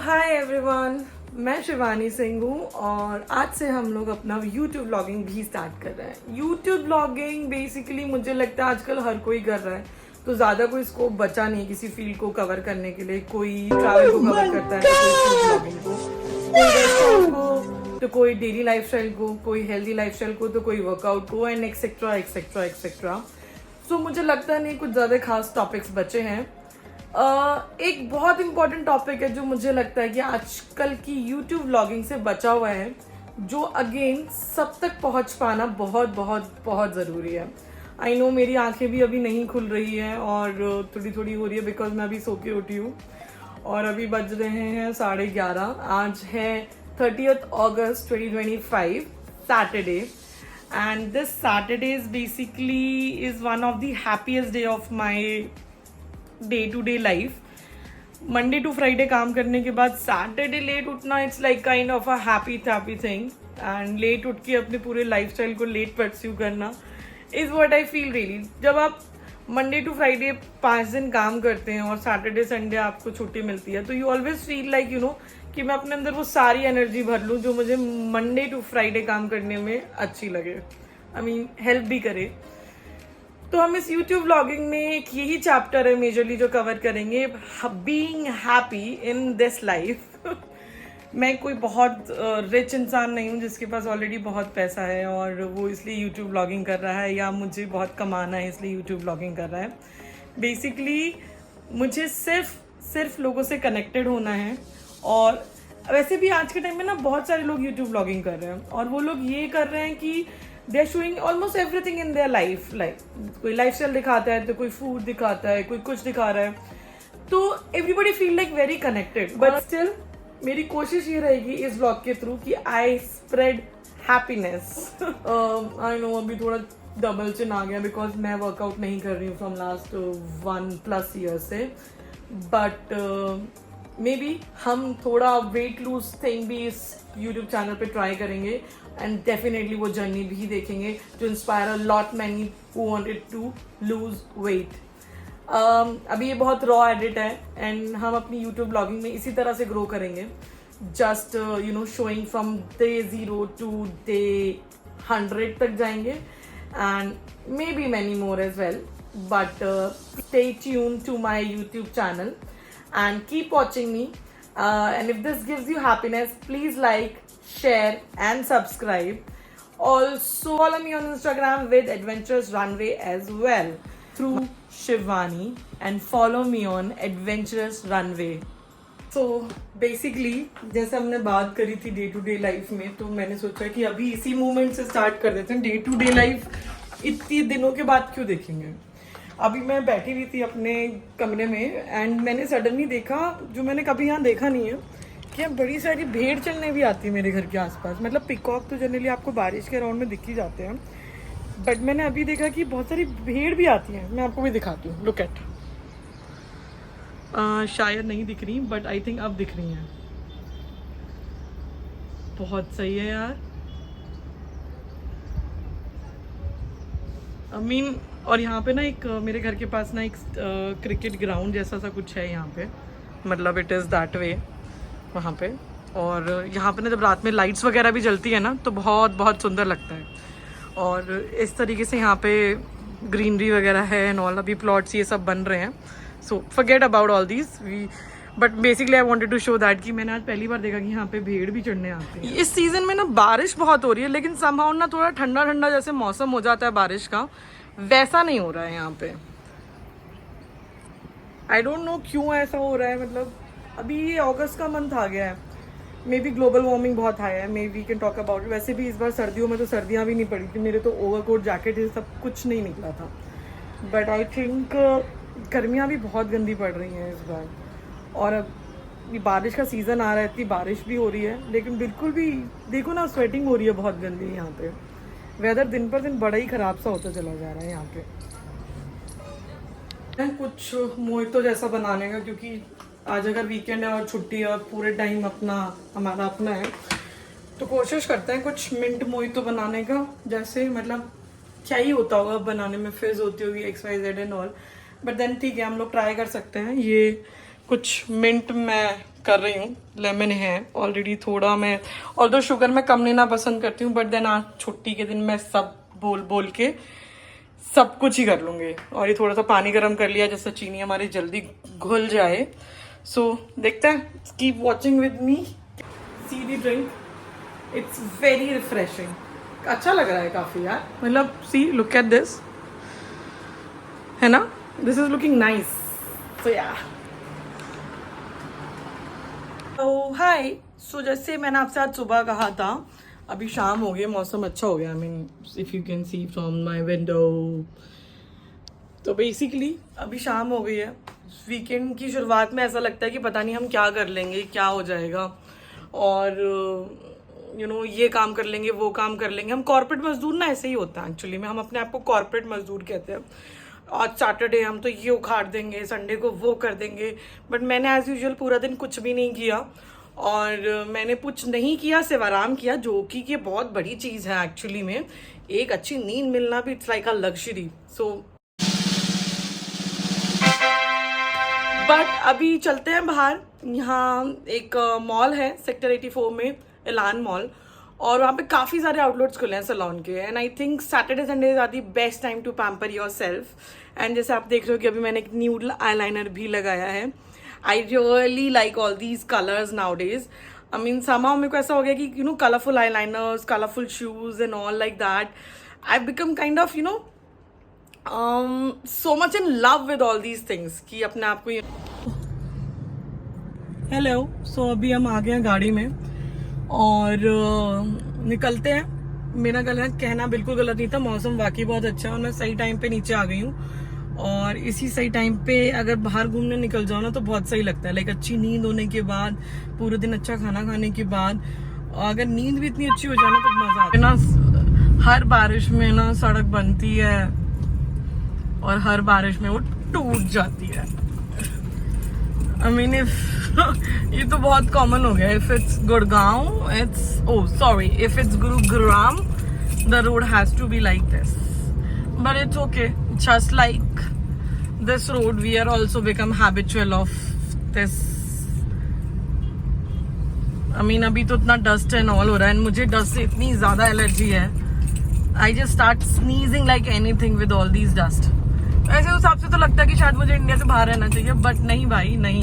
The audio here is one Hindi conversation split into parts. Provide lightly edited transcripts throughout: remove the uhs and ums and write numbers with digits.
हाय एवरीवन, मैं शिवानी सिंह हूँ और आज से हम लोग अपना YouTube व्लॉगिंग भी स्टार्ट कर रहे हैं। YouTube व्लॉगिंग बेसिकली मुझे लगता है आजकल हर कोई कर रहा है, तो ज़्यादा कोई स्कोप बचा नहीं किसी फील्ड को कवर करने के लिए। कोई ट्रैवल को कवर करता है, तो कोई फूड व्लॉगिंग को, कोई रेस्टोरेंट को, तो कोई डेली लाइफस्टाइल को, कोई हेल्दी लाइफस्टाइल को, तो कोई वर्कआउट को एंड एक्सेट्रा एक्सेट्रा एक्सेट्रा। सो मुझे लगता नहीं कुछ ज़्यादा खास टॉपिक्स बचे हैं। एक बहुत इंपॉर्टेंट टॉपिक है जो मुझे लगता है कि आजकल की YouTube व्लॉगिंग से बचा हुआ है, जो अगेन सब तक पहुंच पाना बहुत बहुत बहुत ज़रूरी है। आई नो मेरी आंखें भी अभी नहीं खुल रही है और थोड़ी थोड़ी हो रही है बिकॉज मैं अभी सो के उठी हूँ और अभी बज रहे हैं 11:30। आज है 30th August 2025 Saturday and this Saturday is basically is one of the happiest day of my day to day life. Monday to Friday काम करने के बाद सैटरडे लेट उठना it's like kind of a happy thing and late उठ के अपने पूरे लाइफस्टाइल को लेट परस्यू करना is what I feel really. जब आप मंडे टू फ्राइडे 5 दिन काम करते हैं और सैटरडे संडे आपको छुट्टी मिलती है, तो you always feel like you know कि मैं अपने अंदर वो सारी एनर्जी भर लूँ जो मुझे मंडे टू फ्राइडे काम करने में अच्छी लगे, आई मीन हेल्प भी करे। तो हम इस YouTube व्लॉगिंग में एक यही चैप्टर है मेजरली जो कवर करेंगे, being happy in this life. मैं कोई बहुत रिच इंसान नहीं हूँ जिसके पास ऑलरेडी बहुत पैसा है और वो इसलिए YouTube व्लॉगिंग कर रहा है, या मुझे बहुत कमाना है इसलिए YouTube व्लॉगिंग कर रहा है। बेसिकली मुझे सिर्फ लोगों से कनेक्टेड होना है। और वैसे भी आज के टाइम में ना बहुत सारे लोग YouTube व्लॉगिंग कर रहे हैं और वो लोग ये कर रहे हैं कि they are showing almost everything in their life. Like कोई लाइफस्टाइल दिखाता है, तो कोई फूड दिखाता है, कोई कुछ दिखा रहा है, तो everybody feel like very connected. But still मेरी कोशिश ये रहेगी इस व्लॉग के थ्रू कि I spread happiness. I know अभी थोड़ा डबल चिन आ गया बिकॉज मैं वर्कआउट नहीं कर रही हूँ फ्रॉम लास्ट 1+ ईयर से, बट मे बी हम थोड़ा वेट लूज थिंग भी इस यूट्यूब चैनल पे ट्राई करेंगे एंड डेफिनेटली वो जर्नी भी देखेंगे जो inspire a lot many who wanted to lose weight. अभी ये बहुत रॉ एडिट है एंड हम अपनी यूट्यूब ब्लॉगिंग में इसी तरह से ग्रो करेंगे, just you know showing from day 0 to day 100 तक जाएंगे and may be many more as well. But stay tune to my YouTube channel and keep watching me, and if this gives you happiness, please like, share and subscribe. Also follow me on Instagram with Adventurous Runway as well through Shivani, and follow me on Adventurous Runway. So basically जैसे हमने बात करी थी डे टू डे लाइफ में, तो मैंने सोचा कि अभी इसी मूवमेंट से स्टार्ट कर देते हैं। डे टू डे लाइफ इतनी दिनों के बाद क्यों देखेंगे। अभी मैं बैठी हुई थी अपने कमरे में एंड मैंने सडनली देखा, जो मैंने कभी यहाँ देखा नहीं है, कि अब बड़ी सारी भेड़ चलने भी आती है मेरे घर के आसपास। मतलब पिकॉक तो जनरली आपको बारिश के अराउंड में दिख ही जाते हैं, बट मैंने अभी देखा कि बहुत सारी भेड़ भी आती हैं। मैं आपको भी दिखाती हूँ, लुक एट। शायद नहीं दिख रही बट आई थिंक अब दिख रही हैं। बहुत सही है यार, आई मीन। और यहाँ पे ना एक मेरे घर के पास ना एक क्रिकेट ग्राउंड जैसा सा कुछ है यहाँ पे, मतलब इट इज़ दैट वे वहाँ पे। और यहाँ पे ना जब रात में लाइट्स वगैरह भी जलती है ना, तो बहुत बहुत सुंदर लगता है। और इस तरीके से यहाँ पे ग्रीनरी वगैरह है एंड ऑल। अभी प्लॉट्स ये सब बन रहे हैं, so forget about all these we, but basically I wanted to show that कि मैंने आज पहली बार देखा कि यहाँ पे भेड़ भी चढ़ने आते हैं। इस सीज़न में ना बारिश बहुत हो रही है, लेकिन समहाउ ना थोड़ा ठंडा ठंडा जैसे मौसम हो जाता है बारिश का, वैसा नहीं हो रहा है यहाँ पे। आई डोंट नो क्यों ऐसा हो रहा है। मतलब अभी ये अगस्त का मंथ आ गया है, मे बी ग्लोबल वार्मिंग बहुत हाई है, may we can talk about. वैसे भी इस बार सर्दियों में तो सर्दियाँ भी नहीं पड़ी थी, मेरे तो ओवरकोट जैकेट ये सब कुछ नहीं निकला था। बट आई थिंक गर्मियाँ भी बहुत गंदी पड़ रही हैं इस बार। और अब ये बारिश का सीज़न आ रहा है, इतनी बारिश भी हो रही है, लेकिन बिल्कुल भी देखो ना स्वेटिंग हो रही है बहुत गंदी यहाँ पे। वेदर दिन पर दिन बड़ा ही ख़राब सा होता चला जा रहा है यहाँ पे। कुछ मोहितो जैसा बनाने का, क्योंकि आज अगर वीकेंड है और छुट्टी है और पूरे टाइम अपना हमारा अपना है, तो कोशिश करते हैं कुछ मिंट मोहितो बनाने का। जैसे मतलब क्या ही होता होगा बनाने में, फिज होती होगी XYZ and all, but then ठीक है हम लोग ट्राई कर सकते हैं। ये कुछ मिंट मैं कर रही हूँ, लेमन है ऑलरेडी थोड़ा। मैं और तो शुगर मैं कम लेना पसंद करती हूँ, बट देन आज छुट्टी के दिन मैं सब बोल बोल के सब कुछ ही कर लूँगी। और ये थोड़ा सा पानी गर्म कर लिया जिससे चीनी हमारी जल्दी घुल जाए। सो देखते हैं, keep watching with me. See the drink, it's very refreshing. अच्छा लग रहा है काफ़ी यार, मतलब सी लुक एट दिस, है ना, दिस इज लुकिंग नाइस। सो या हाय। सो जैसे मैंने आपसे आज सुबह कहा था, अभी शाम हो गई, मौसम अच्छा हो गया। I mean if you can see from my window, तो बेसिकली अभी शाम हो गई है। वीकेंड की शुरुआत में ऐसा लगता है कि पता नहीं हम क्या कर लेंगे, क्या हो जाएगा, और यू नो ये काम कर लेंगे, वो काम कर लेंगे। हम कॉर्पोरेट मजदूर ना ऐसे ही होता है एक्चुअली में, हम अपने आप को कॉर्पोरेट मजदूर कहते हैं। आज सैटरडे हम तो ये उखाड़ देंगे, संडे को वो कर देंगे। बट मैंने एज यूजुअल पूरा दिन कुछ भी नहीं किया, और मैंने कुछ नहीं किया सिर्फ आराम किया, जो कि ये बहुत बड़ी चीज़ है एक्चुअली में। एक अच्छी नींद मिलना भी it's like a luxury. So but अभी चलते हैं बाहर। यहाँ एक मॉल है सेक्टर 84 में, एलान मॉल, और वहाँ पे काफ़ी सारे आउटलेट्स खुले हैं सैलून के। And I think Saturday Sunday is are the best time to pamper your सेल्फ। एंड जैसे आप देख रहे हो कि अभी मैंने एक न्यूड आईलाइनर भी लगाया है। I really like all these colours nowadays. I mean somehow मेरे को ऐसा हो गया कि you know colourful eyeliners, colourful shoes and all like that. I become kind of you know so much in love with all these things कि अपने आप को। हेलो, सो अभी हम आ गए हैं गाड़ी में और निकलते हैं। मेरा गलत कहना बिल्कुल गलत नहीं था, मौसम वाकई बहुत अच्छा है और मैं सही टाइम पे नीचे आ गई हूँ। और इसी सही टाइम पे अगर बाहर घूमने निकल जाओ ना तो बहुत सही लगता है। लाइक अच्छी नींद होने के बाद, पूरे दिन अच्छा खाना खाने के बाद, अगर नींद भी इतनी अच्छी हो जाए ना तो मजा आता है ना। हर बारिश में ना सड़क बनती है और हर बारिश में वो टूट जाती है। आई मीन ये तो बहुत कॉमन हो गया। If it's Gurgaon, it's if it's Gurugram, the road has to be like this, but it's okay. Just like this road we are also become habitual of this. I mean अभी तो इतना डस्ट एंड ऑल हो रहा है, एंड मुझे डस्ट से इतनी ज्यादा एलर्जी है। I just start sneezing like anything with all these dust. ऐसे उस हिसाब से तो लगता है कि शायद मुझे इंडिया से बाहर रहना चाहिए, बट नहीं भाई नहीं।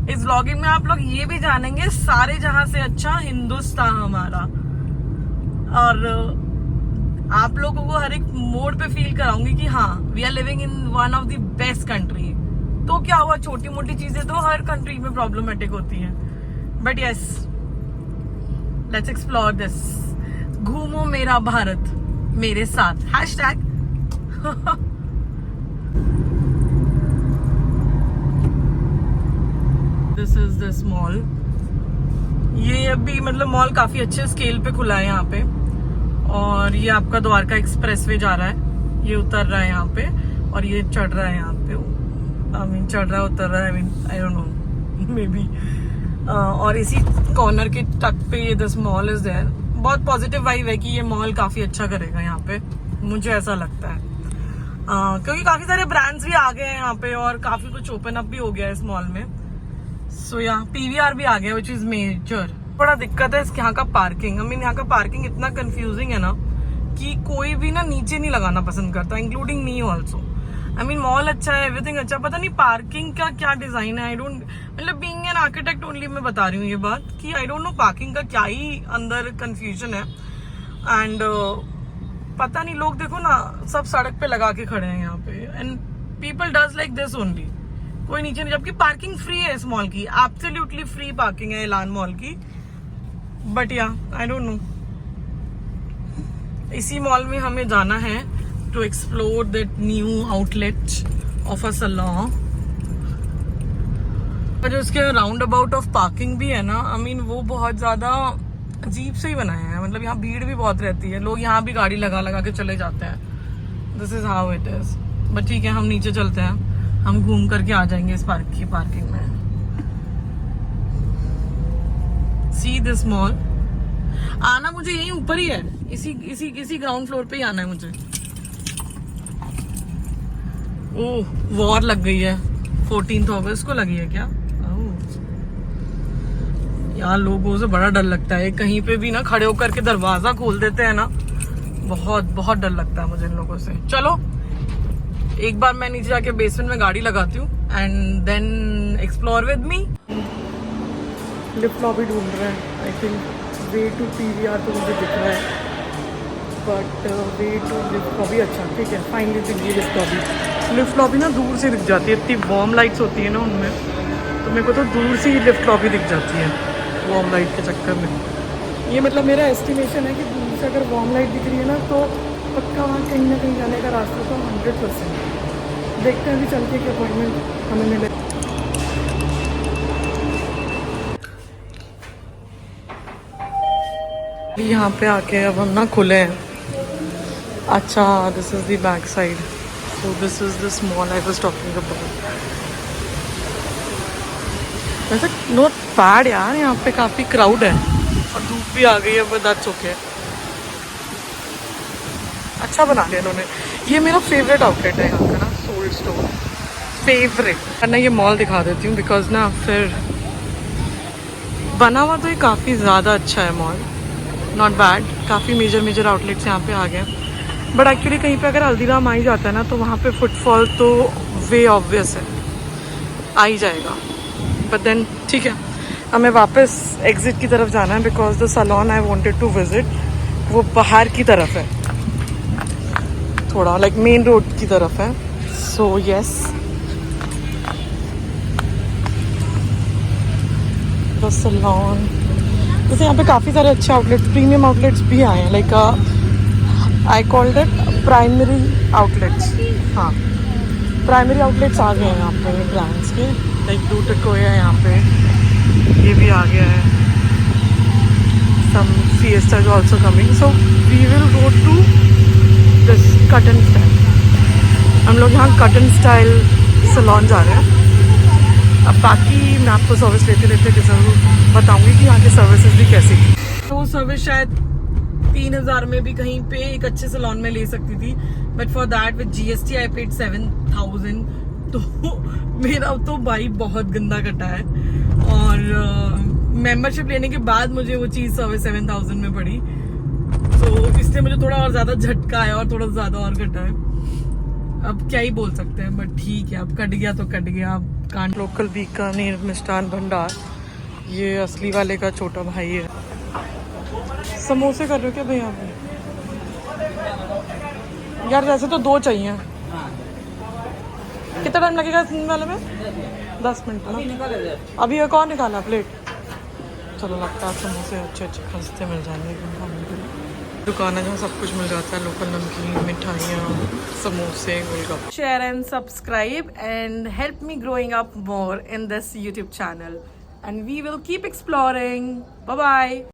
इस व्लॉगिंग में आप लोग ये भी जानेंगे सारे जहां से अच्छा हिंदुस्तान हमारा, और आप लोगों को हर एक मोड पे फील कराऊंगी कि हाँ we are living in one of the best country. तो क्या हुआ, छोटी मोटी चीजें तो हर कंट्री में प्रॉब्लमेटिक होती हैं, but yes let's explore this. घूमो मेरा भारत मेरे साथ, hashtag. This is this mall. ये अभी मतलब मॉल काफी अच्छे स्केल पे खुला है यहाँ पे, और ये आपका द्वारका एक्सप्रेसवे जा रहा है, ये उतर रहा है यहाँ पे और ये चढ़ रहा है यहाँ पे। आई मीन चढ़ रहा है, उतर रहा है, I mean I don't no may be. और इसी कॉर्नर के टक पे ये दिस मॉल इज देयर। बहुत पॉजिटिव वाइब है कि ये मॉल काफी अच्छा करेगा यहाँ पे, मुझे ऐसा लगता है। क्योंकि काफी सारे ब्रांड्स भी आ गए हैं यहाँ पे और काफी कुछ ओपन अप भी हो गया है इस मॉल में। सो यहाँ पीवीआर भी आ गया, विच इज मेजर। बड़ा दिक्कत है यहाँ का पार्किंग। आई मीन यहाँ का पार्किंग इतना कंफ्यूजिंग है ना कि कोई भी ना नीचे नहीं लगाना पसंद करता, including me also. I mean mall अच्छा है, एवरीथिंग अच्छा, पता नहीं पार्किंग का क्या डिजाइन है। आई डोंट, मतलब बीइंग एन आर्किटेक्ट ओनली मैं बता रही हूँ ये बात कि आई डोंट नो पार्किंग का क्या ही अंदर कंफ्यूजन है। एंड पता नहीं, लोग देखो ना सब सड़क पे लगा के खड़े हैं यहाँ पे, and people does like this only. कोई नीचे नहीं, जबकि पार्किंग फ्री है इस मॉल की, एब्सोल्युटली फ्री पार्किंग है एलान मॉल की। But yeah I don't know, इसी मॉल में हमें जाना है to explore that new outlet of a salon. जो उसके राउंड अबाउट ऑफ पार्किंग भी है ना, आई मीन वो बहुत ज्यादा अजीब से ही बनाया है। मतलब यहाँ भीड़ भी बहुत रहती है, लोग यहाँ भी गाड़ी लगा लगा के चले जाते हैं। This is how it is. But ठीक है, हम नीचे चलते हैं, हम घूम करके आ जाएंगे इस पार्किंग में। See this mall. आना मुझे यही ऊपर ही है, इसी ग्राउंड फ्लोर पे ही आना है मुझे। ओह, वॉर लग गई है, 14 अगस्त को लगी है क्या? यहाँ लोगों से बड़ा डर लगता है, कहीं पे भी ना खड़े होकर के दरवाजा खोल देते हैं ना, बहुत बहुत डर लगता है मुझे इन लोगों से। चलो एक बार मैं नीचे जाके बेसमेंट में गाड़ी लगाती हूँ and then explore with me. Lift lobby ढूंढ रहे हैं, I think way to PVR तो मुझे दिख रहा है, but way to lift lobby, अच्छा ठीक है फाइनली दिख गई लिफ्ट लॉबी। लिफ्ट लॉबी ना दूर से दिख जाती है, इतनी वार्म लाइट्स होती है ना उनमें, तो मेरे को तो दूर से ही लिफ्ट लॉबी दिख जाती है वार्म लाइट के चक्कर में। ये मतलब मेरा एस्टिमेशन है कि दूर से अगर वार्म लाइट दिख रही है ना तो पक्का वहाँ कहीं ना कहीं जाने का रास्ता तो 100%। देखते हैं अभी चल के कि अपॉइंटमेंट हमें मिले। यहाँ पे आके अब हम ना खुले हैं। अच्छा this is the back side, so this is the mall I was talking about. वैसे नॉट बैड यार, यहाँ पे काफी क्राउड है और धूप भी आ गई है, बट दैट्स ओके। अच्छा बना लिया इन्होंने। ये मेरा फेवरेट आउटलेट है यहाँ का ना, सोल्ड स्टोर फेवरेट। वरना ये मॉल दिखा देती हूँ बिकॉज ना फिर बना हुआ तो ये काफ़ी ज़्यादा अच्छा है मॉल, नॉट बैड। काफ़ी मेजर आउटलेट्स यहाँ पे आ गए, बट एक्चुअली कहीं पे अगर हल्दीराम आ ही जाता है ना तो वहाँ पे फुटफॉल तो वे ऑब्वियस है, आ ही जाएगा। बट देन ठीक है, हमें वापस एग्जिट की तरफ जाना है because the salon I wanted to visit वो बाहर की तरफ है, थोड़ा लाइक मेन रोड की तरफ है। So yes the salon. जैसे यहाँ पे काफ़ी सारे अच्छे आउटलेट्स, प्रीमियम आउटलेट्स भी आए हैं, like I called it primary outlets. हाँ प्राइमरी आउटलेट्स आ गए हैं यहाँ पे ब्रांड्स के, लाइक डूटको है यहाँ पे, ये भी आ गया है। सम Fiesta is also coming, so we will go to this cut and style। हम लोग यहाँ कट एंड स्टाइल सैलून जा रहे हैं। अब बाकी मैं आपको सर्विस लेते लेते ज़रूर बताऊंगी कि यहाँ की सर्विसेज भी कैसी थी। तो सर्विस शायद 3000 में भी कहीं पे एक अच्छे सैलून में ले सकती थी, but for that with GST I paid 7000। तो मेरा तो भाई बहुत गंदा कटा है, और मेंबरशिप लेने के बाद मुझे वो चीज़ 7000 में पड़ी, तो इसलिए मुझे थोड़ा और ज़्यादा झटका है और थोड़ा ज़्यादा और कटा है। अब क्या ही बोल सकते हैं, बट ठीक है, अब कट गया तो कट गया। अब कांट लोकल बीकानेर मिष्ठान भंडार, ये असली वाले का छोटा भाई है। समोसे कर रहे हो क्या भैया आप? यार जैसे तो 2 चाहिए। कितना टाइम लगेगा इस वाले में? 10 मिनट ना। अभी ये कौन निकाला प्लेट? चलो लगता है समोसे अच्छे खस्ते मिल जाएंगे खाने के लिए। दुकान है जहाँ सब कुछ मिल जाता है, लोकल नमकीन, मिठाइयाँ, समोसे, गोलगप्पे। Share and subscribe and help me growing up more in this YouTube channel, and we will keep exploring. Bye bye.